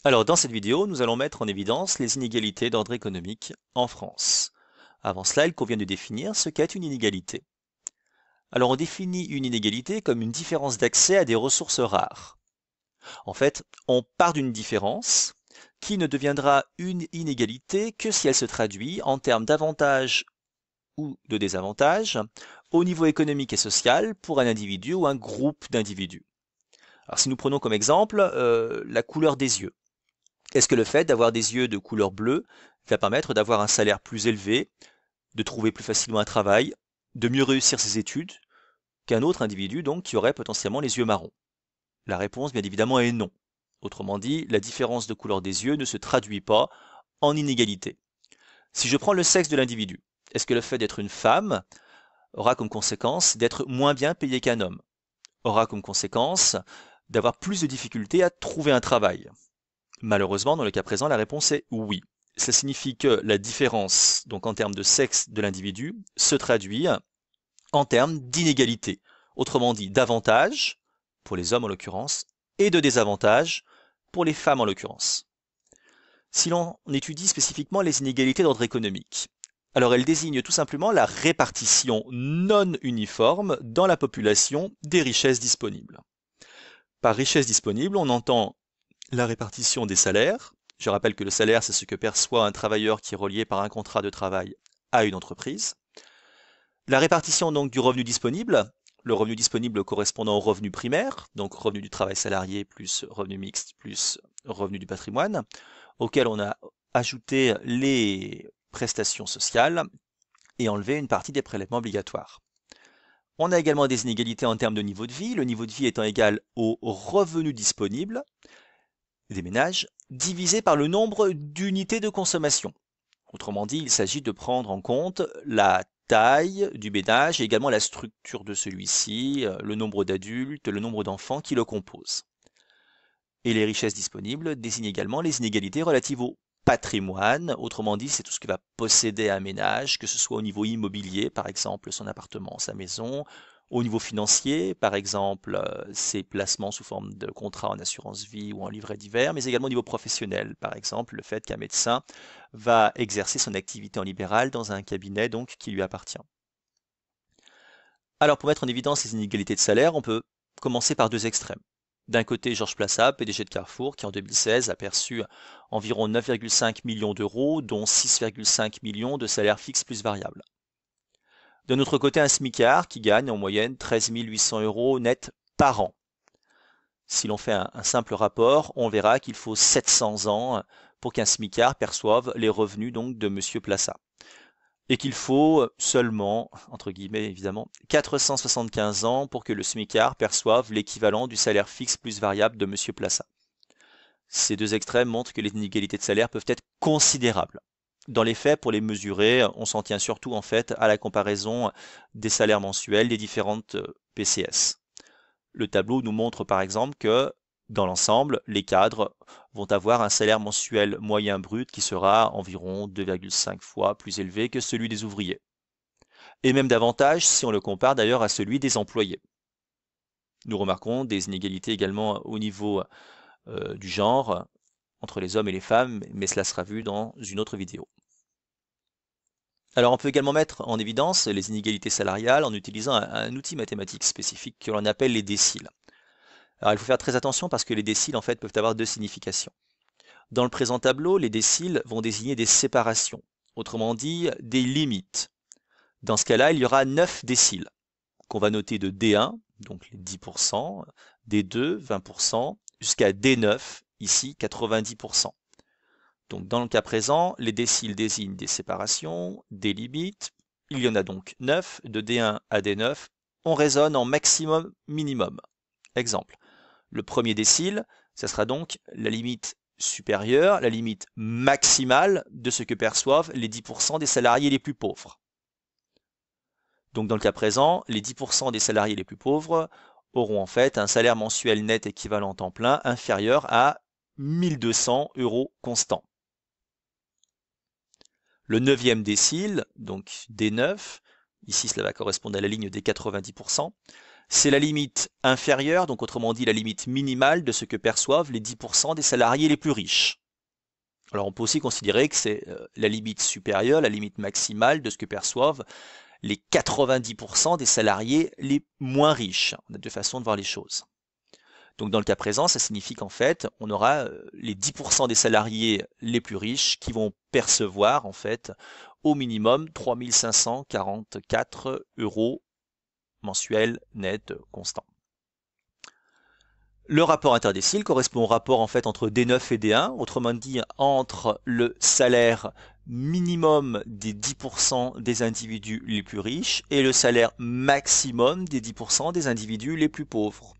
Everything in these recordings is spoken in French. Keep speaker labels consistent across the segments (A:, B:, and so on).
A: Alors, dans cette vidéo, nous allons mettre en évidence les inégalités d'ordre économique en France. Avant cela, il convient de définir ce qu'est une inégalité. Alors, on définit une inégalité comme une différence d'accès à des ressources rares. En fait, on part d'une différence qui ne deviendra une inégalité que si elle se traduit en termes d'avantages ou de désavantages au niveau économique et social pour un individu ou un groupe d'individus. Alors, si nous prenons comme exemple la couleur des yeux. Est-ce que le fait d'avoir des yeux de couleur bleue va permettre d'avoir un salaire plus élevé, de trouver plus facilement un travail, de mieux réussir ses études qu'un autre individu donc qui aurait potentiellement les yeux marrons? La réponse bien évidemment est non. Autrement dit, la différence de couleur des yeux ne se traduit pas en inégalité. Si je prends le sexe de l'individu, est-ce que le fait d'être une femme aura comme conséquence d'être moins bien payé qu'un homme? Aura comme conséquence d'avoir plus de difficultés à trouver un travail? Malheureusement, dans le cas présent, la réponse est oui. Ça signifie que la différence, donc en termes de sexe de l'individu, se traduit en termes d'inégalité. Autrement dit, d'avantages, pour les hommes en l'occurrence, et de désavantages, pour les femmes en l'occurrence. Si l'on étudie spécifiquement les inégalités d'ordre économique, alors elles désignent tout simplement la répartition non uniforme dans la population des richesses disponibles. Par richesse disponible, on entend la répartition des salaires. Je rappelle que le salaire, c'est ce que perçoit un travailleur qui est relié par un contrat de travail à une entreprise. La répartition donc du revenu disponible, le revenu disponible correspondant au revenu primaire, donc revenu du travail salarié plus revenu mixte plus revenu du patrimoine, auquel on a ajouté les prestations sociales et enlevé une partie des prélèvements obligatoires. On a également des inégalités en termes de niveau de vie, le niveau de vie étant égal au revenu disponible des ménages divisé par le nombre d'unités de consommation. Autrement dit, il s'agit de prendre en compte la taille du ménage et également la structure de celui-ci, le nombre d'adultes, le nombre d'enfants qui le composent. Et les richesses disponibles désignent également les inégalités relatives au patrimoine, autrement dit, c'est tout ce que va posséder un ménage, que ce soit au niveau immobilier, par exemple son appartement, sa maison, au niveau financier, par exemple ses placements sous forme de contrat en assurance vie ou en livret divers, mais également au niveau professionnel, par exemple le fait qu'un médecin va exercer son activité en libéral dans un cabinet donc qui lui appartient. Alors pour mettre en évidence les inégalités de salaire, on peut commencer par deux extrêmes. D'un côté, Georges Plassat, PDG de Carrefour, qui en 2016 a perçu environ 9,5 millions d'euros, dont 6,5 millions de salaires fixes plus variables. D'un autre côté, un smicard qui gagne en moyenne 13 800 euros net par an. Si l'on fait un simple rapport, on verra qu'il faut 700 ans pour qu'un smicard perçoive les revenus donc de Monsieur Plassat. Et qu'il faut seulement, entre guillemets évidemment, 475 ans pour que le smicard perçoive l'équivalent du salaire fixe plus variable de Monsieur Plassat. Ces deux extrêmes montrent que les inégalités de salaire peuvent être considérables. Dans les faits, pour les mesurer, on s'en tient surtout en fait à la comparaison des salaires mensuels des différentes PCS. Le tableau nous montre par exemple que dans l'ensemble, les cadres vont avoir un salaire mensuel moyen brut qui sera environ 2,5 fois plus élevé que celui des ouvriers. Et même davantage si on le compare d'ailleurs à celui des employés. Nous remarquons des inégalités également au niveau du genre entre les hommes et les femmes, mais cela sera vu dans une autre vidéo. Alors on peut également mettre en évidence les inégalités salariales en utilisant un outil mathématique spécifique que l'on appelle les déciles. Alors il faut faire très attention parce que les déciles en fait peuvent avoir deux significations. Dans le présent tableau, les déciles vont désigner des séparations, autrement dit des limites. Dans ce cas-là, il y aura 9 déciles qu'on va noter de D1, donc les 10%, D2, 20%, jusqu'à D9, ici 90%. Donc dans le cas présent, les déciles désignent des séparations, des limites. Il y en a donc 9, de D1 à D9. On raisonne en maximum minimum. Exemple, le premier décile, ça sera donc la limite supérieure, la limite maximale de ce que perçoivent les 10% des salariés les plus pauvres. Donc dans le cas présent, les 10% des salariés les plus pauvres auront en fait un salaire mensuel net équivalent temps plein inférieur à 1200 euros constants. Le neuvième décile, donc D9, ici cela va correspondre à la ligne des 90%, C'est la limite inférieure, donc autrement dit la limite minimale de ce que perçoivent les 10% des salariés les plus riches. Alors on peut aussi considérer que c'est la limite supérieure, la limite maximale de ce que perçoivent les 90% des salariés les moins riches. On a deux façons de voir les choses. Donc dans le cas présent, ça signifie qu'en fait, on aura les 10% des salariés les plus riches qui vont percevoir en fait au minimum 3 544 euros mensuels net constants. Le rapport interdécile correspond au rapport en fait entre D9 et D1, autrement dit entre le salaire minimum des 10% des individus les plus riches et le salaire maximum des 10% des individus les plus pauvres.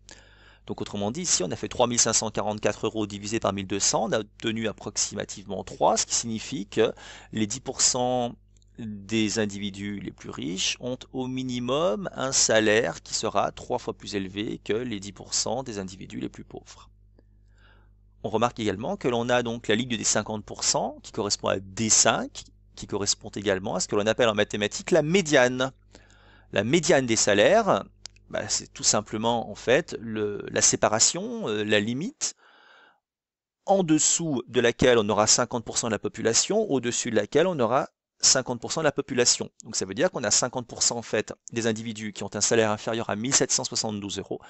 A: Donc autrement dit, ici on a fait 3 544 euros divisé par 1200, on a obtenu approximativement 3, ce qui signifie que les 10% des individus les plus riches ont au minimum un salaire qui sera 3 fois plus élevé que les 10% des individus les plus pauvres. On remarque également que l'on a donc la ligne des 50% qui correspond à D5, qui correspond également à ce que l'on appelle en mathématiques la médiane. La médiane des salaires, c'est tout simplement en fait la séparation, la limite, en dessous de laquelle on aura 50% de la population, au-dessus de laquelle on aura 50% de la population. Donc ça veut dire qu'on a 50% en fait des individus qui ont un salaire inférieur à 1772 euros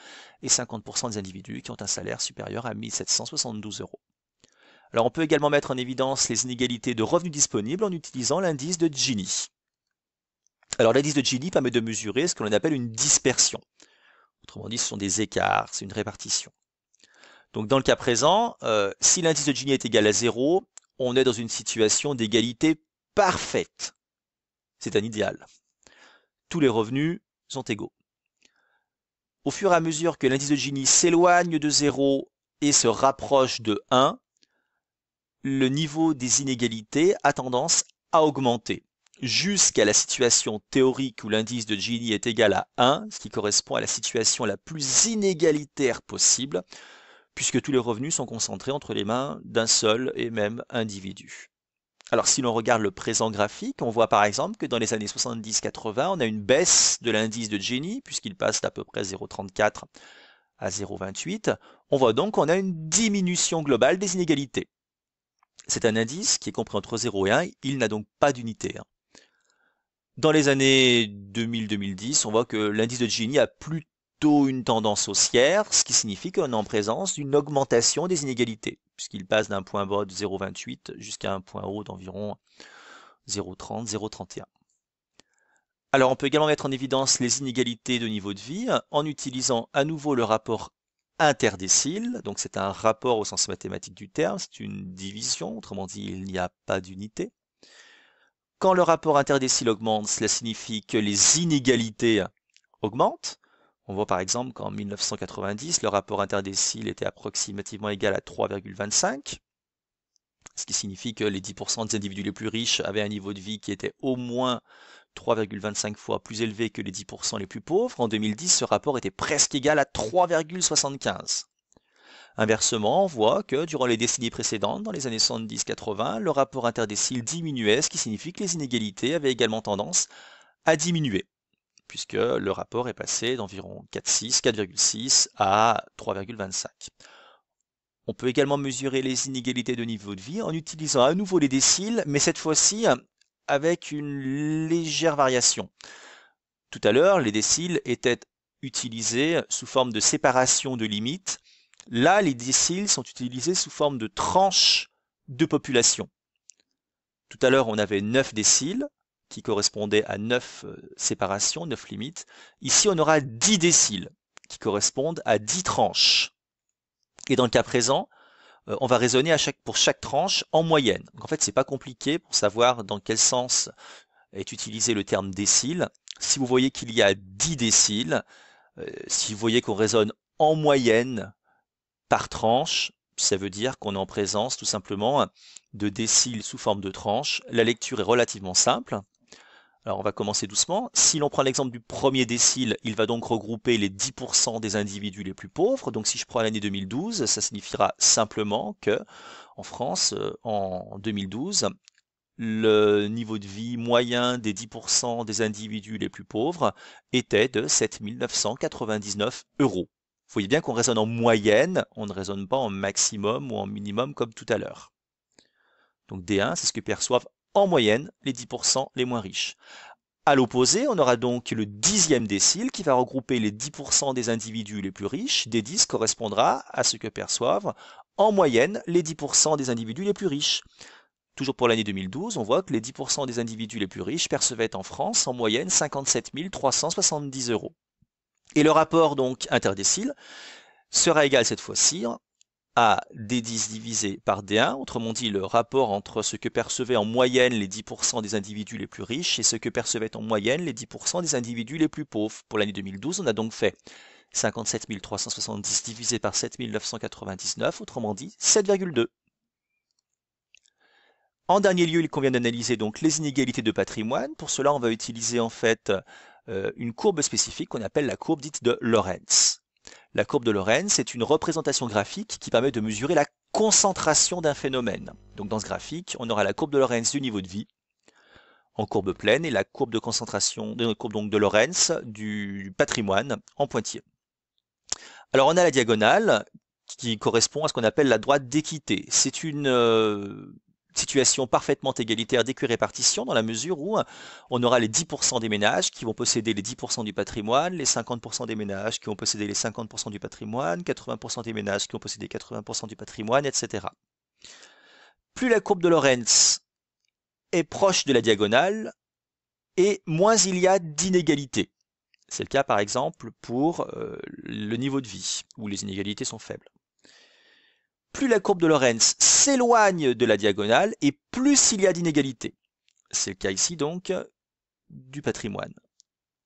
A: et 50% des individus qui ont un salaire supérieur à 1772 euros. Alors on peut également mettre en évidence les inégalités de revenus disponibles en utilisant l'indice de Gini. Alors l'indice de Gini permet de mesurer ce que l'on appelle une dispersion. Autrement dit, ce sont des écarts, c'est une répartition. Donc dans le cas présent, si l'indice de Gini est égal à 0, on est dans une situation d'égalité parfaite. C'est un idéal. Tous les revenus sont égaux. Au fur et à mesure que l'indice de Gini s'éloigne de 0 et se rapproche de 1, le niveau des inégalités a tendance à augmenter, jusqu'à la situation théorique où l'indice de Gini est égal à 1, ce qui correspond à la situation la plus inégalitaire possible, puisque tous les revenus sont concentrés entre les mains d'un seul et même individu. Alors si l'on regarde le présent graphique, on voit par exemple que dans les années 70-80, on a une baisse de l'indice de Gini, puisqu'il passe d'à peu près 0,34 à 0,28. On voit donc qu'on a une diminution globale des inégalités. C'est un indice qui est compris entre 0 et 1, il n'a donc pas d'unité. Dans les années 2000-2010, on voit que l'indice de Gini a plutôt une tendance haussière, ce qui signifie qu'on est en présence d'une augmentation des inégalités, puisqu'il passe d'un point bas de 0,28 jusqu'à un point haut d'environ 0,30, 0,31. Alors on peut également mettre en évidence les inégalités de niveau de vie en utilisant à nouveau le rapport interdécile. Donc c'est un rapport au sens mathématique du terme, c'est une division, autrement dit il n'y a pas d'unité. Quand le rapport interdécile augmente, cela signifie que les inégalités augmentent. On voit par exemple qu'en 1990, le rapport interdécile était approximativement égal à 3,25, ce qui signifie que les 10% des individus les plus riches avaient un niveau de vie qui était au moins 3,25 fois plus élevé que les 10% les plus pauvres. En 2010, ce rapport était presque égal à 3,75. Inversement, on voit que durant les décennies précédentes, dans les années 70-80, le rapport interdécile diminuait, ce qui signifie que les inégalités avaient également tendance à diminuer, puisque le rapport est passé d'environ 4,6 à 3,25. On peut également mesurer les inégalités de niveau de vie en utilisant à nouveau les déciles, mais cette fois-ci avec une légère variation. Tout à l'heure, les déciles étaient utilisés sous forme de séparation de limites. Là, les déciles sont utilisés sous forme de tranches de population. Tout à l'heure, on avait 9 déciles qui correspondaient à 9 séparations, 9 limites. Ici, on aura 10 déciles qui correspondent à 10 tranches. Et dans le cas présent, on va raisonner pour chaque tranche en moyenne. Donc en fait, c'est pas compliqué pour savoir dans quel sens est utilisé le terme décile. Si vous voyez qu'il y a 10 déciles, si vous voyez qu'on raisonne en moyenne par tranche, ça veut dire qu'on est en présence tout simplement de déciles sous forme de tranches. La lecture est relativement simple. Alors on va commencer doucement. Si l'on prend l'exemple du premier décile, il va donc regrouper les 10% des individus les plus pauvres. Donc si je prends l'année 2012, ça signifiera simplement que en France, en 2012, le niveau de vie moyen des 10% des individus les plus pauvres était de 7 999 euros. Vous voyez bien qu'on raisonne en moyenne, on ne raisonne pas en maximum ou en minimum comme tout à l'heure. Donc D1, c'est ce que perçoivent en moyenne les 10% les moins riches. À l'opposé, on aura donc le 10e décile qui va regrouper les 10% des individus les plus riches. D10 correspondra à ce que perçoivent en moyenne les 10% des individus les plus riches. Toujours pour l'année 2012, on voit que les 10% des individus les plus riches percevaient en France en moyenne 57 370 euros. Et le rapport donc interdécile sera égal cette fois-ci à D10 divisé par D1, autrement dit le rapport entre ce que percevaient en moyenne les 10% des individus les plus riches et ce que percevaient en moyenne les 10% des individus les plus pauvres. Pour l'année 2012, on a donc fait 57 370 divisé par 7 999, autrement dit 7,2. En dernier lieu, il convient d'analyser donc les inégalités de patrimoine. Pour cela, on va utiliser en fait une courbe spécifique qu'on appelle la courbe dite de Lorenz. La courbe de Lorenz est une représentation graphique qui permet de mesurer la concentration d'un phénomène. Donc dans ce graphique, on aura la courbe de Lorenz du niveau de vie en courbe pleine et la courbe de concentration, donc de Lorenz du patrimoine en pointillé. Alors on a la diagonale qui correspond à ce qu'on appelle la droite d'équité. C'est une situation parfaitement égalitaire d'équirépartition dans la mesure où on aura les 10% des ménages qui vont posséder les 10% du patrimoine, les 50% des ménages qui vont posséder les 50% du patrimoine, 80% des ménages qui vont posséder 80% du patrimoine, etc. Plus la courbe de Lorenz est proche de la diagonale, et moins il y a d'inégalités. C'est le cas par exemple pour le niveau de vie, où les inégalités sont faibles. Plus la courbe de Lorenz s'éloigne de la diagonale et plus il y a d'inégalités. C'est le cas ici donc du patrimoine.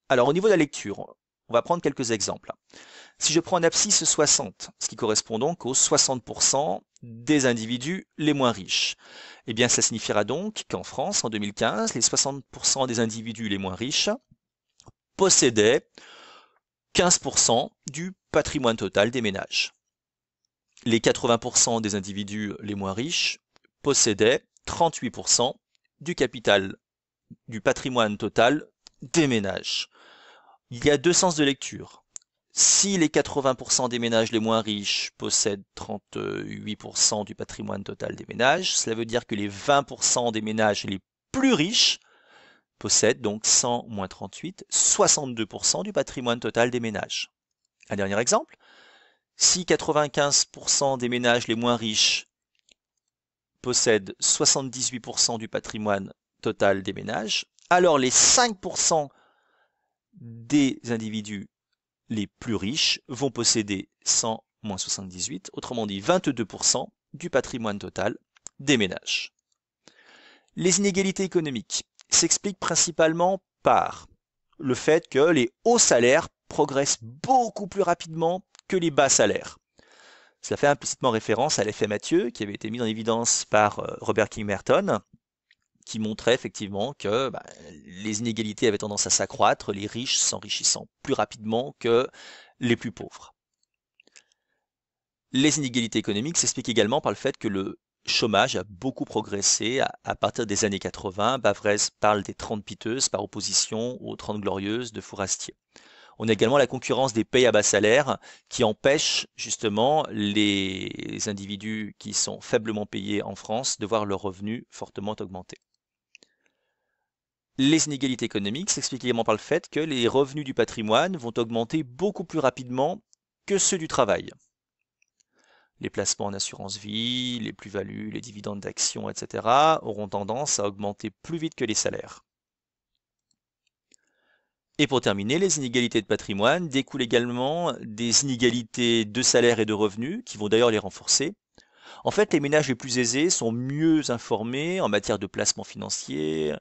A: Alors au niveau de la lecture, on va prendre quelques exemples. Si je prends un abscisse 60, ce qui correspond donc aux 60% des individus les moins riches, eh bien ça signifiera donc qu'en France, en 2015, les 60% des individus les moins riches possédaient 15% du patrimoine total des ménages. Les 80% des individus les moins riches possédaient 38% du capital, du patrimoine total des ménages. Il y a deux sens de lecture. Si les 80% des ménages les moins riches possèdent 38% du patrimoine total des ménages, cela veut dire que les 20% des ménages les plus riches possèdent donc 100 moins 38, 62% du patrimoine total des ménages. Un dernier exemple. Si 95% des ménages les moins riches possèdent 78% du patrimoine total des ménages, alors les 5% des individus les plus riches vont posséder 100 moins 78, autrement dit 22% du patrimoine total des ménages. Les inégalités économiques s'expliquent principalement par le fait que les hauts salaires progressent beaucoup plus rapidement que les bas salaires. Cela fait implicitement référence à l'effet Mathieu qui avait été mis en évidence par Robert King Merton, qui montrait effectivement que les inégalités avaient tendance à s'accroître, les riches s'enrichissant plus rapidement que les plus pauvres. Les inégalités économiques s'expliquent également par le fait que le chômage a beaucoup progressé à partir des années 80. Bavrez parle des 30 piteuses par opposition aux 30 glorieuses de Fourastier. On a également la concurrence des payes à bas salaire qui empêche justement les individus qui sont faiblement payés en France de voir leurs revenus fortement augmenter. Les inégalités économiques s'expliquent également par le fait que les revenus du patrimoine vont augmenter beaucoup plus rapidement que ceux du travail. Les placements en assurance vie, les plus-values, les dividendes d'actions, etc. auront tendance à augmenter plus vite que les salaires. Et pour terminer, les inégalités de patrimoine découlent également des inégalités de salaire et de revenus, qui vont d'ailleurs les renforcer. En fait, les ménages les plus aisés sont mieux informés en matière de placement financier,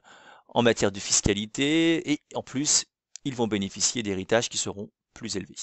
A: en matière de fiscalité, et en plus, ils vont bénéficier d'héritages qui seront plus élevés.